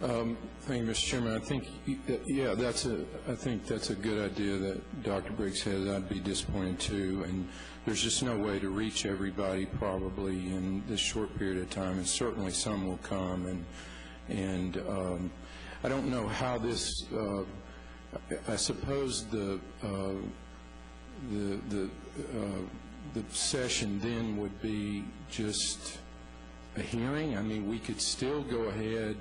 Thank you, Mr. Chairman. I think, yeah, I think that's a good idea that Dr. Briggs has. I'd be disappointed too, and there's just no way to reach everybody probably in this short period of time, and certainly some will come, and I don't know how this. I suppose the session then would be just a hearing. I mean, we could still go ahead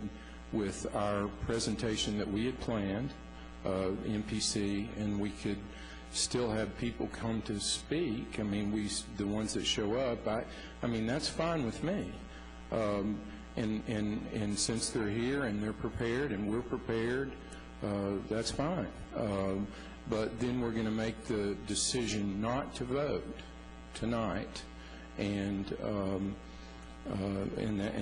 with our presentation that we had planned, MPC, and we could still have people come to speak. I mean, the ones that show up, I mean, that's fine with me. And since they're here and they're prepared and we're prepared, that's fine. But then we're going to make the decision not to vote tonight, and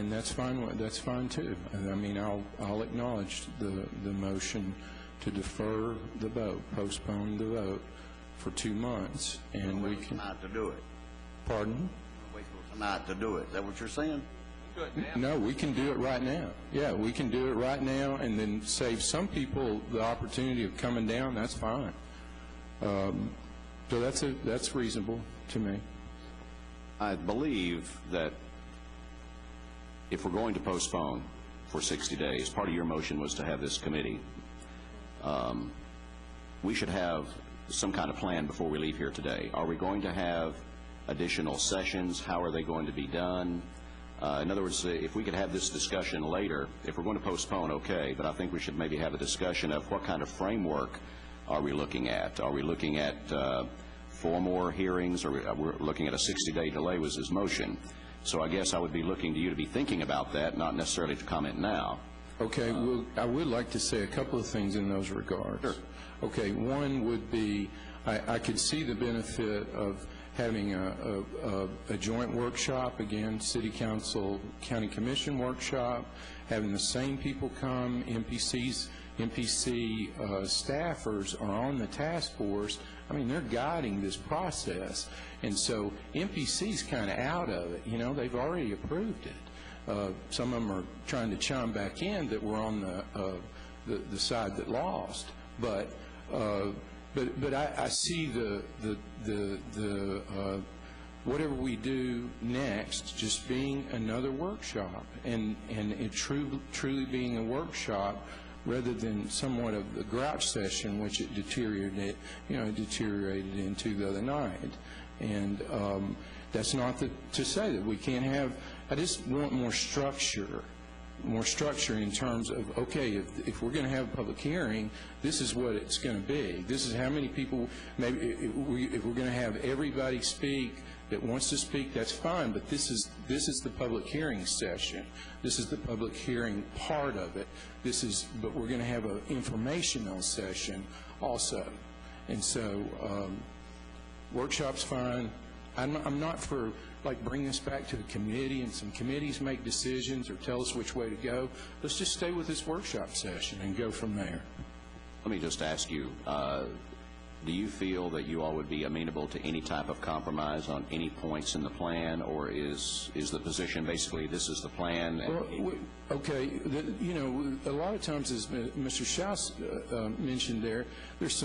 that's fine. That's fine too. I mean, I'll acknowledge the motion to defer the vote, postpone the vote for 2 months, and we can tonight to do it. Pardon? Wait till tonight to do it. Is that what you're saying? No, we can do it right now. Yeah, we can do it right now, and then save some people the opportunity of coming down. That's fine. So that's reasonable to me. I believe that if we're going to postpone for 60 days, part of your motion was to have this committee. We should have some kind of plan before we leave here today. Are we going to have additional sessions? How are they going to be done? In other words, if we could have this discussion later, if we're going to postpone, okay, but I think we should maybe have a discussion of what kind of framework are we looking at? Are we looking at 4 more hearings, or we're looking at a 60-day delay was his motion? So I guess I would be looking to you to be thinking about that, not necessarily to comment now. Okay, well, I would like to say a couple of things in those regards. Sure. Okay, one would be, I could see the benefit of having a joint workshop, again, City Council, County Commission workshop, having the same people come, MPC staffers are on the task force. I mean, they're guiding this process, and so MPC's kind of out of it. You know, they've already approved it. Some of them are trying to chime back in that we're on the side that lost, but I see the whatever we do next just being another workshop, and it truly being a workshop rather than somewhat of the grouch session, which it deteriorated into the other night. And that's not to say that we can't have. I just want more structure in terms of, okay, if we're going to have a public hearing, this is what it's going to be. This is how many people, maybe if we're going to have everybody speak that wants to speak, that's fine, but this is the public hearing session. This is the public hearing part of it. But we're going to have an informational session also. And so workshop's fine. I'm not for like bring this back to the committee and some committees make decisions or tell us which way to go. Let's just stay with this workshop session and go from there. Let me just ask you, do you feel that you all would be amenable to any type of compromise on any points in the plan, or is the position basically this is the plan? Well, okay, you know, a lot of times, as Mr. Schaus mentioned there's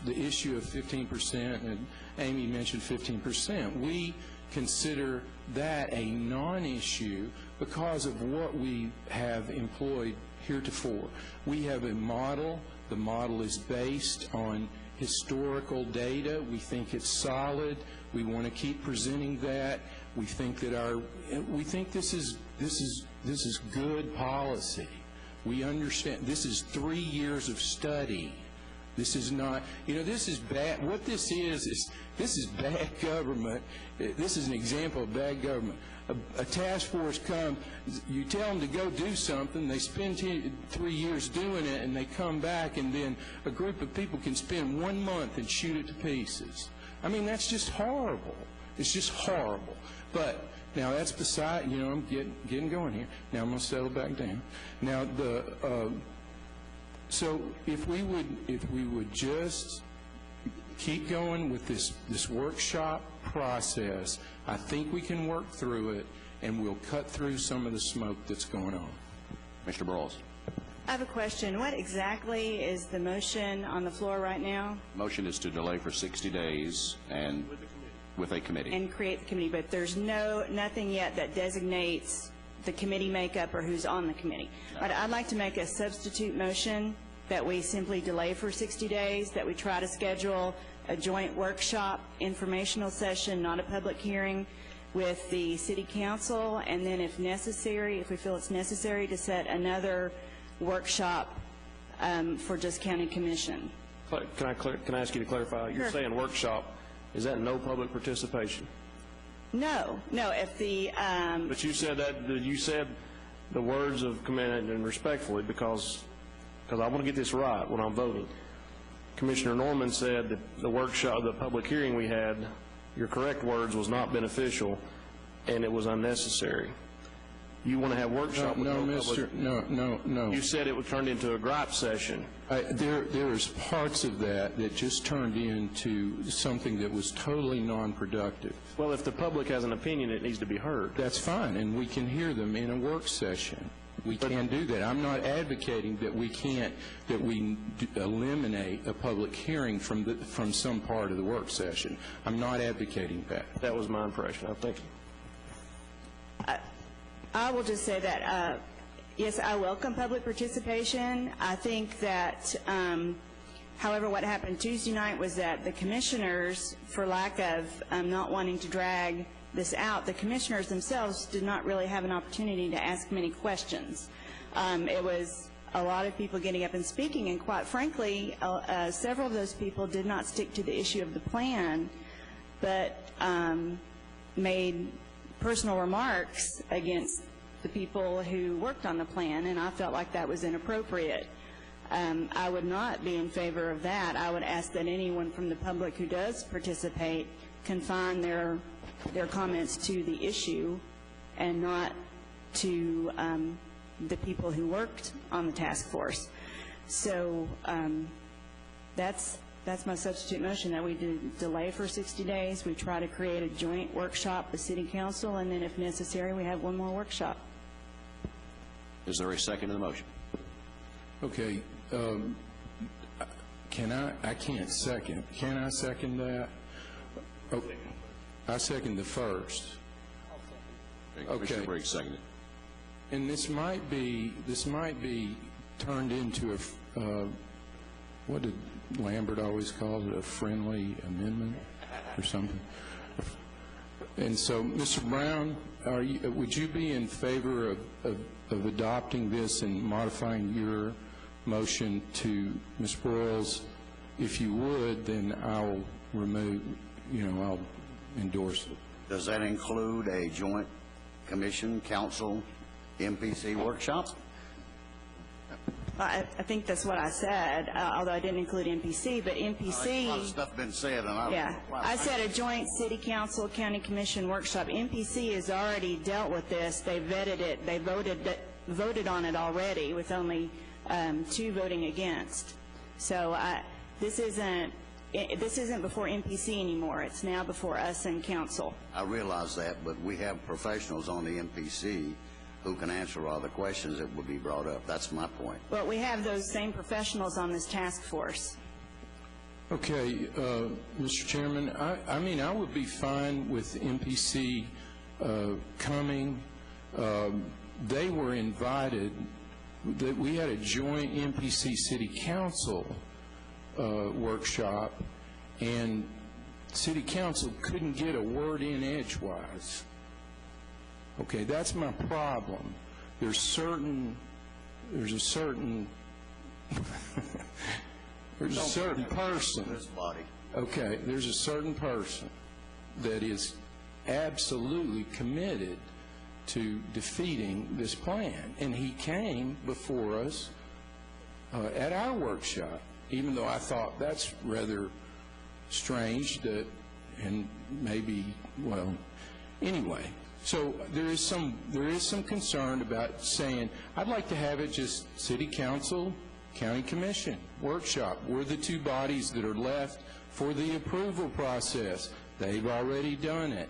the issue of 15%, and Amy mentioned 15%. We consider that a non-issue because of what we have employed heretofore. We have a model. The model is based on historical data. We think it's solid. We want to keep presenting that. We think that this is good policy. We understand this is 3 years of study. This is not, you know, this is bad. What this is bad government. This is an example of bad government. A task force comes, you tell them to go do something, they spend 3 years doing it, and they come back, and then a group of people can spend 1 month and shoot it to pieces. I mean, that's just horrible. It's just horrible. But now that's beside, you know, I'm getting going here. Now I'm going to settle back down. Now so if we would just keep going with this workshop process, I think we can work through it, and we'll cut through some of the smoke that's going on. Mr. Broyles. I have a question. What exactly is the motion on the floor right now? Motion is to delay for 60 days and with a committee. And create the committee, but there's nothing yet that designates the committee makeup or who's on the committee. No. But I'd like to make a substitute motion that we simply delay for 60 days, that we try to schedule a joint workshop informational session, not a public hearing, with the city council, and then if necessary, if we feel it's necessary, to set another workshop for just county commission. Can I ask you to clarify? You're Sure. saying workshop. Is that no public participation? No, if the, But you said the words of command and respectfully, because I want to get this right when I'm voting. Commissioner Norman said that the workshop, the public hearing we had, your correct words was not beneficial and it was unnecessary. You want to have workshop with No, no Mr. public. No. You said it would turn into a gripe session. There's parts of that just turned into something that was totally non-productive. Well, if the public has an opinion, it needs to be heard. That's fine, and we can hear them in a work session. We can do that. I'm not advocating that we eliminate a public hearing from some part of the work session. I'm not advocating that. That was my impression. Thank you. I will just say that, yes, I welcome public participation. I think that, however, what happened Tuesday night was that the commissioners, for lack of not wanting to drag this out, the commissioners themselves did not really have an opportunity to ask many questions. It was a lot of people getting up and speaking, and quite frankly, several of those people did not stick to the issue of the plan, but made personal remarks against the people who worked on the plan, and I felt like that was inappropriate. I would not be in favor of that. I would ask that anyone from the public who does participate confine their comments to the issue and not to the people who worked on the task force. So that's my substitute motion, that we delay for 60 days. We try to create a joint workshop with City Council, and then if necessary, we have one more workshop. Is there a second to the motion? Okay. I can't second. Can I second that? Oh, I second the first. Okay. Commissioner Briggs seconded. And this might be turned into a what did Lambert always call it, a friendly amendment or something. And so, Mr. Brown, would you be in favor of adopting this and modifying your motion to Ms. Broyles? If you would, then I'll I'll endorse it. Does that include a joint commission, council, MPC workshop? I think that's what I said, although I didn't include MPC, but MPC... A lot of stuff been said, and I said a joint City Council, County Commission workshop. MPC has already dealt with this. They vetted it. They voted on it already, with only 2 voting against. So this isn't before MPC anymore. It's now before us and Council. I realize that, but we have professionals on the MPC who can answer all the questions that would be brought up. That's my point. Well, we have those same professionals on this task force. Okay, Mr. Chairman, I would be fine with MPC coming. They were invited. We had a joint MPC City Council workshop, and City Council couldn't get a word in edgewise. Okay, that's my problem. There's a certain person. This body. Okay, there's a certain person that is absolutely committed to defeating this plan, and he came before us at our workshop, even though I thought that's rather strange and maybe, well, anyway. So there is some concern about saying, I'd like to have it just City Council, County Commission, workshop. We're the 2 bodies that are left for the approval process. They've already done it.